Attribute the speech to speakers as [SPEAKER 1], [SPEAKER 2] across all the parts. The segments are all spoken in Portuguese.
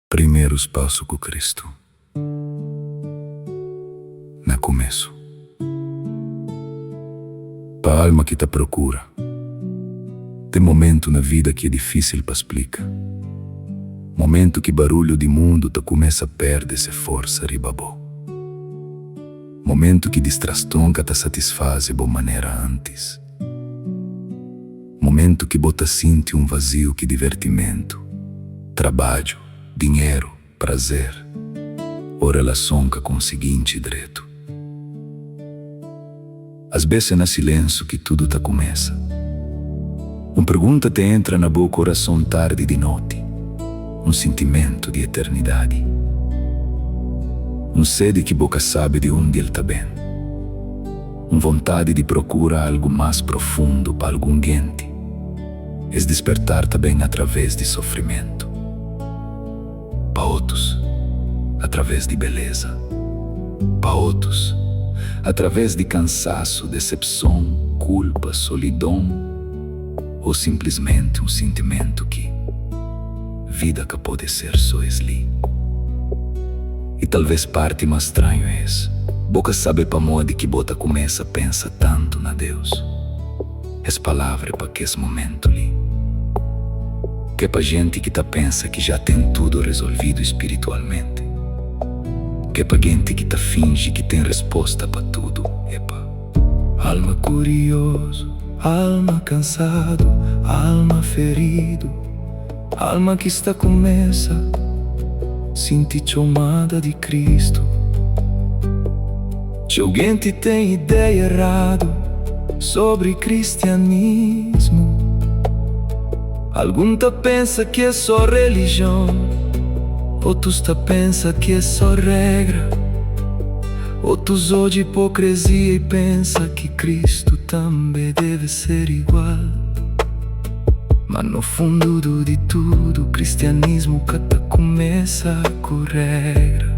[SPEAKER 1] Primeiros passos com Cristo. Na começo. Pa alma que ta procura. Tem momento na vida que é difícil para explicar. Momento que barulho de mundo ta começa a perder-se força ribabó. Momento que distrastonca ta satisfaz boa maneira antes. Momento que bota sente vazio que divertimento, trabalho, dinheiro, prazer, ou relação que conseguinte direito. Às vezes é na silêncio que tudo ta começa. Pergunta te entra na boa coração tarde de noite, sentimento de eternidade, sede que boca sabe de onde ele tá bem, vontade de procurar algo mais profundo para algum gente, despertar também através de sofrimento, para outros, através de beleza, para outros, através de cansaço, decepção, culpa, solidão, ou simplesmente sentimento que vida que pode ser só esli. E talvez parte mais estranho é esse. Boca sabe pa modo que bota começa a pensa tanto na Deus. As palavras para que esse momento ali. Que é pa gente que ta pensa que já tem tudo resolvido espiritualmente. Que é pa gente que ta finge que tem resposta para tudo. Epa. Alma curioso, alma cansado, alma ferido, alma que está começa, sente chamada de Cristo. Se alguém te tem ideia errado sobre cristianismo, algum ta pensa que é só religião, outros ta pensa que é só regra, outros hoje hipocrisia e pensa que Cristo também deve ser igual. Mas no fundo de tudo, o cristianismo que ta começa com regra.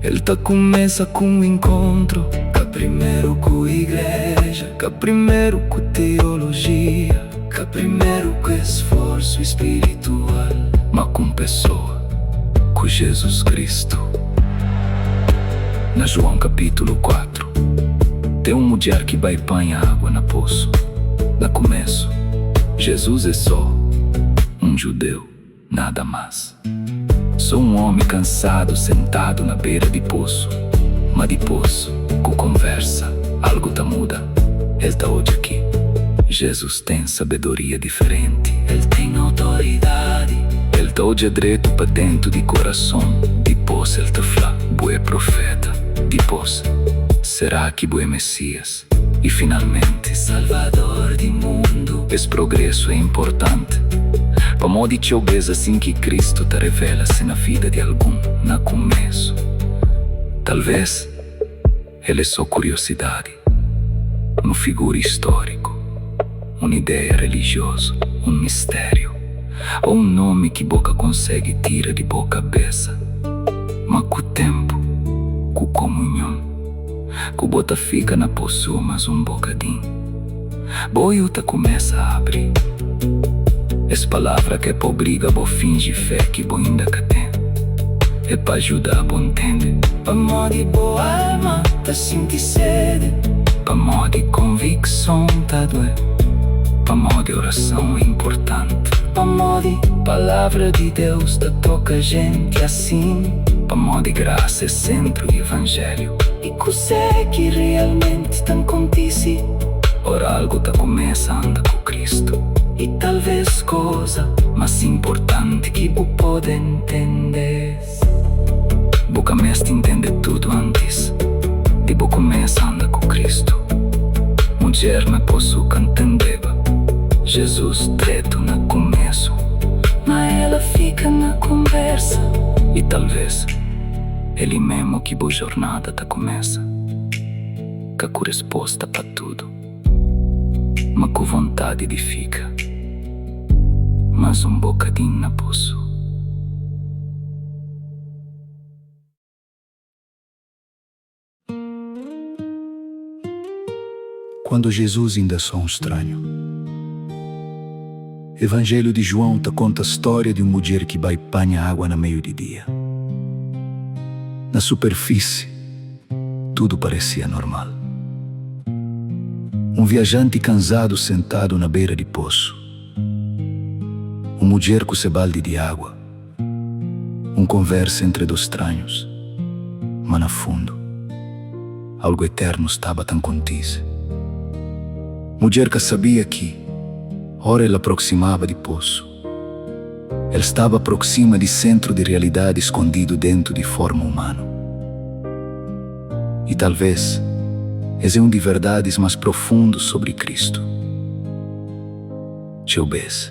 [SPEAKER 1] Ele ta começa com um encontro, que primeiro com igreja, que primeiro com teologia, que primeiro com esforço espiritual, mas com pessoa, com Jesus Cristo. Na João capítulo 4, tem mulher que vai apanha água na poço. Na começo, Jesus é só judeu, nada mais. Sou homem cansado sentado na beira de poço. Mas depois, com conversa, algo ta muda. Ele tá hoje aqui. Jesus tem sabedoria diferente. Ele tem autoridade. Ele tá hoje direto pra dentro de coração. Depois ele ta fala, bué profeta. Depois, será que bué Messias? E finalmente, Salvador do mundo. Esse progresso é importante. Pa modo de obesa assim que Cristo te revela-se na vida de algum, na começo. Talvez ele é só curiosidade, figura histórico, uma ideia religiosa, mistério, ou nome que boca consegue tirar de boca cabeça. Mas com o tempo, com comunhão, com bota fica na poço mais bocadinho, boiuta começa a abrir. Essa palavra que é pra obriga bo finge fé que bo ainda que tem. É pra ajudar bo entender. Pa modo boa alma ta sente sede. Pa modo convicção ta doer. Pa modo oração é importante. Pa modo palavra de Deus ta toca gente assim. Pa modo graça é centro do evangelho. E cos'è que realmente ta acontece? Ora algo ta começa a andar com Cristo. E talvez coisa mais importante que bu pode entender. Bu começa a entender tudo antes de bu começa a andar com Cristo. Mulher me posso entendeva Jesus direto na começo, mas ela fica na conversa. E talvez ele mesmo que bu jornada ta começa, que com resposta para tudo, mas com vontade de ficar mais bocadinho na poço. Quando Jesus ainda só estranho, Evangelho de João ta conta a história de uma mulher que vai panha água no meio de dia. Na superfície, tudo parecia normal. Um viajante cansado sentado na beira de poço. Uma mulher com seu balde de água. Conversa entre dois estranhos. Mas no fundo, algo eterno estava tão contido. Mulher que sabia que, ora ela aproximava de poço. Ela estava próxima de centro de realidade escondido dentro de forma humana. E talvez, esse é um de verdades mais profundos sobre Cristo. Talvez,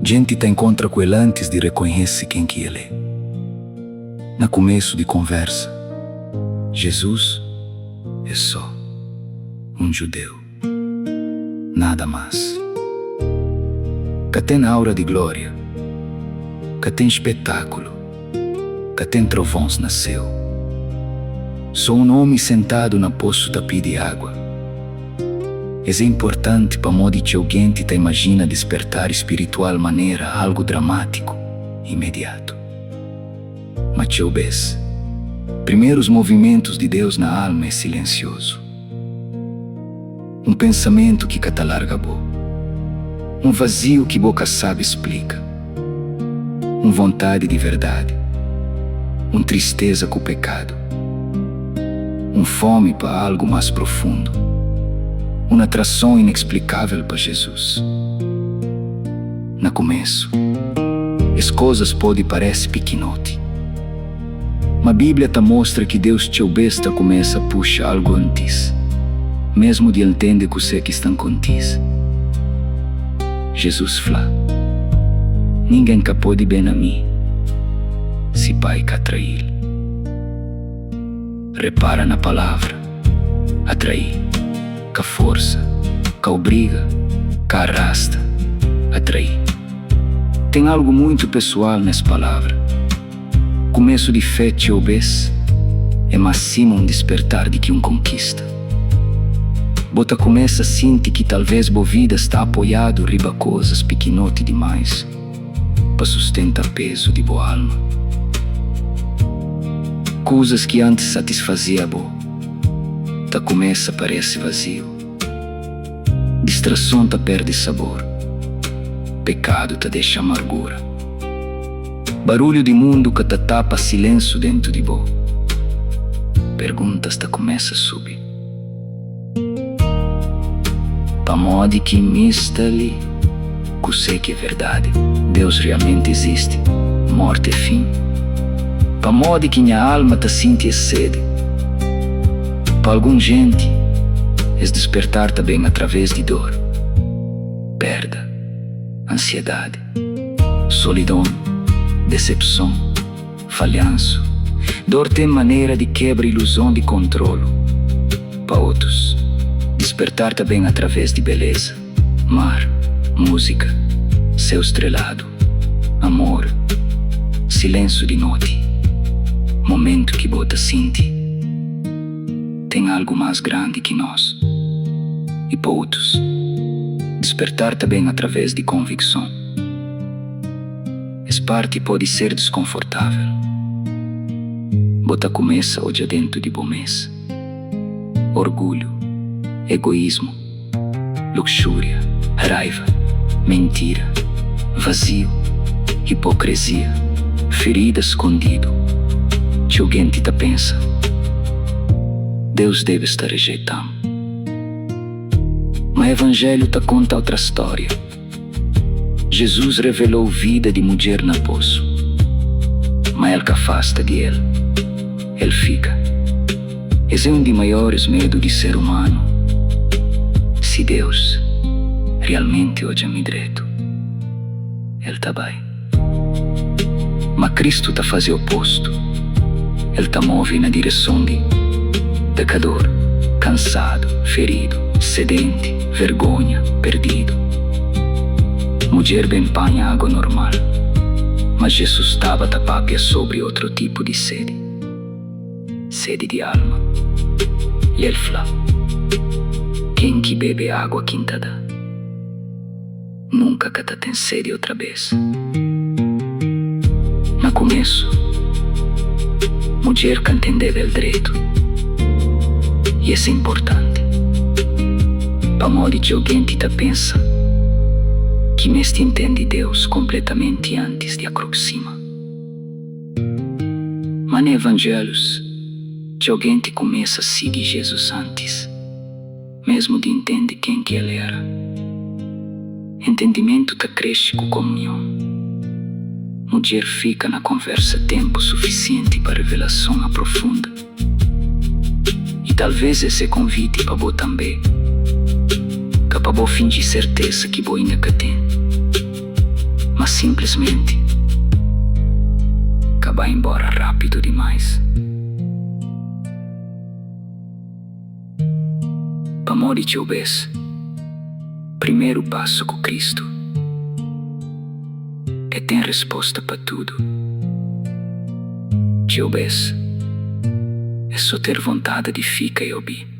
[SPEAKER 1] gente te encontra com ele antes de reconhecer quem que ele é. No começo de conversa, Jesus é só um judeu, nada mais. Que tem aura de glória, que tem espetáculo, que tem trovões no céu. Sou um homem sentado na poço da pia de água. É importante para modo que alguém te imagina despertar espiritual maneira algo dramático, imediato. Mas talvez, primeiros movimentos de Deus na alma é silencioso. Um pensamento que catalarga a boca. Um vazio que boca sabe explica. Uma vontade de verdade. Uma tristeza com o pecado. Uma fome para algo mais profundo. Uma atração inexplicável para Jesus. No começo, as coisas podem parecer pequenote. Mas a Bíblia te mostra que Deus te obesta começa a puxar algo antes, mesmo de entender que você que está contigo. Jesus fala: ninguém que pode bem a mim, se Pai que atrair. Repara na palavra, atrair, que força, que obriga, que arrasta, atrair. Tem algo muito pessoal nessa palavra. Começo de fé te obes é mais cima um despertar de que conquista. Bota começa a sentir que talvez a vida está apoiado riba coisas pequenote demais para sustentar peso de boa alma. Coisas que antes satisfazia bo, tá começa a parece vazio. Distração tá perde sabor. Pecado tá deixa amargura. Barulho de mundo que te tapa silêncio dentro de bo. Perguntas te começa a subir. Pa modo que mista ali, que sei que é verdade, Deus realmente existe, morte é fim. Pa modo que minha alma te sente sede. Pa algum gente, es despertar também através de dor, perda, ansiedade, solidão, decepção, falhanço. Dor tem maneira de quebra ilusão de controlo. Para outros, despertar também através de beleza, mar, música, céu estrelado, amor, silêncio de noite, momento que bota sente. Tem algo mais grande que nós. E para outros, despertar também através de convicção. Essa parte pode ser desconfortável. Bota começa hoje dentro de bomês. Orgulho, egoísmo, luxúria, raiva, mentira, vazio, hipocrisia, ferida escondido. Se alguém te pensa, Deus deve estar rejeitando. Mas o Evangelho te conta outra história. Jesus revelou vida de mulher na poço, mas ele que afasta de ele fica. Esse é um dos maiores medos de ser humano. Se Deus realmente hoje é direito, ele tá bem. Mas Cristo tá fazendo o oposto. Ele tá move na direção de pecador, cansado, ferido, sedente, vergonha, perdido. Mulher bem panha água normal, mas Jesus estava tapapia sobre outro tipo de sede, sede de alma. E ele fala: quem que bebe água quinta dá? nunca que tem sede outra vez. No começo, mulher que entendeva o direito, e isso é importante. Para modo de alguém que pensa que neste entende Deus completamente antes de aproxima. Mas no Evangelhos, de alguém que começa a seguir Jesus antes, mesmo de entender quem que ele era. Entendimento que cresce com comunhão. Mulher fica na conversa tempo suficiente para revelação aprofunda. E talvez esse convite para você também, que para você fingir certeza que você ainda que tem, mas simplesmente que vai embora rápido demais. Para modo de obes, primeiro passo com Cristo, que tem resposta para tudo. De obes é só ter vontade de ficar e ouvir.